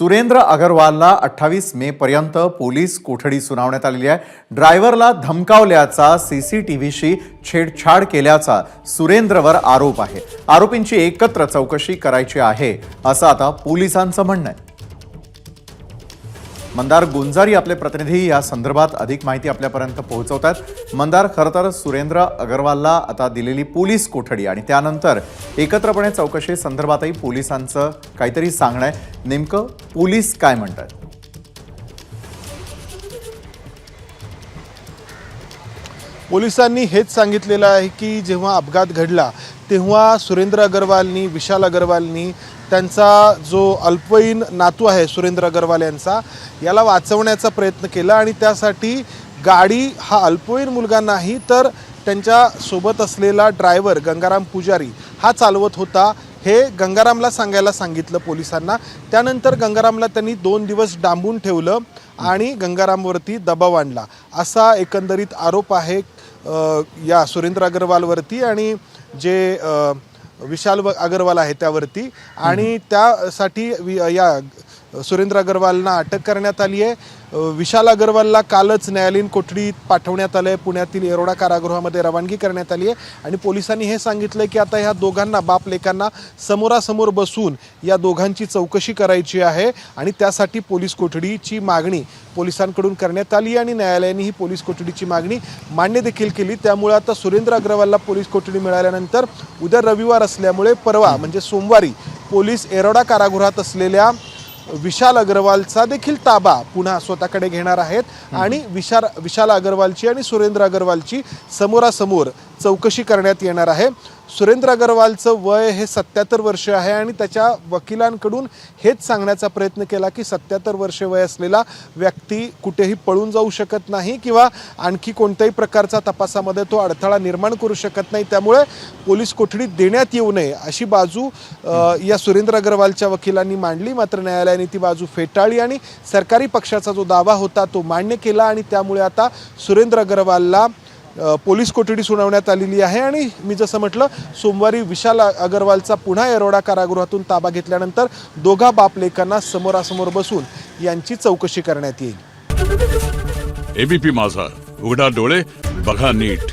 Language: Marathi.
सुरेंद्र अग्रवालला 28 मे पर्यंत पोलीस कोठडी सुनावण्यात आलेली आहे। ड्रायव्हरला धमकावल्याचा सीसीटीव्हीशी छेडछाड केल्याचा सुरेंद्रवर आरोप आहे। आरोपींची एकत्र चौकशी करायची आहे असं आता पोलिसांचं म्हणणं आहे। मंदार गुंजारी आपले प्रतिनिधी या संदर्भात अधिक माहिती आपल्यापर्यंत पोहोचवतात। मंदार, खरं तर सुरेंद्र अग्रवालला आता दिलेली पोलीस कोठडी आणि त्यानंतर एकत्रपणे चौकशी संदर्भातही पोलिसांचं काहीतरी सांगणं आहे। नेमकं पोलीस काय म्हणतात? पोलिसांनी हेच सांगितलेलं आहे की जेव्हा अपघात घडला तेव्हा सुरेंद्र अग्रवालनी, विशाल अग्रवालनी त्यांचा जो अल्पवयीन नातू आहे सुरेंद्र अग्रवाल यांचा, याला वाचवण्याचा प्रयत्न केला आणि त्यासाठी गाडी हा अल्पवयीन मुलगा नाही तर त्यांच्या सोबत असलेला ड्रायव्हर गंगाराम पुजारी हा चालवत होता हे गंगारामला सांगायला सांगितलं पोलिसांना। त्यानंतर गंगारामला त्यांनी 2 दिवस डांबून ठेवलं आणि गंगारामवरती दबाव आणला असा एकंदरीत आरोप आहे या सुरेंद्र अग्रवालवरती आणि जे विशाल अग्रवाल आहे त्यावरती। आणि त्यासाठी या सुरेंद्र अग्रवालना अटक करण्यात आली आहे। विशाल अग्रवालला कालच न्यायालयीन कोठडीत पाठवण्यात आलं आहे, पुण्यातील येरवडा कारागृहामध्ये रवानगी करण्यात आली आहे। आणि पोलिसांनी हे सांगितलं की आता ह्या दोघांना, बाप लेकांना समोरासमोर बसून या दोघांची चौकशी करायची आहे आणि त्यासाठी पोलीस कोठडीची मागणी पोलिसांकडून करण्यात आली आणि न्यायालयाने ही पोलीस कोठडीची मागणी मान्य देखील केली। त्यामुळे आता सुरेंद्र अग्रवालला पोलीस कोठडी मिळाल्यानंतर उद्या रविवार असल्यामुळे परवा म्हणजे सोमवारी पोलीस येरवडा कारागृहात असलेल्या विशाल अग्रवालचा देखील ताबा पुन्हा स्वतःकडे घेणार आहेत आणि विशाल अग्रवालची आणि सुरेंद्र अग्रवालची समोरासमोर चौकशी करण्यात येणार आहे। सुरेंद्र अग्रवालचं वय हे 77 वर्ष आहे आणि त्याच्या वकिलांकडून हेच सांगण्याचा प्रयत्न केला की 77 वर्ष वय असलेला व्यक्ती कुठेही पळून जाऊ शकत नाही किंवा आणखी कोणत्याही प्रकारचा तपासामध्ये तो अडथळा निर्माण करू शकत नाही, त्यामुळे पोलीस कोठडी देण्यात येऊ नये अशी बाजू या सुरेंद्र अग्रवालच्या वकिलांनी मांडली। मात्र न्यायालयाने ती बाजू फेटाळली आणि सरकारी पक्षाचा जो दावा होता तो मान्य केला आणि त्यामुळे आता सुरेंद्र अग्रवालला पोलीस कोठडी सुनावण्यात आलेली आहे। आणि मी जसं म्हटलं, सोमवारी विशाल अग्रवालचा पुन्हा येरवडा कारागृहातून ताबा घेतल्यानंतर दोघा बापलेकांना समोरासमोर बसून यांची चौकशी करण्यात येईल। एबीपी माझा, उघडा डोळे बघा नीट।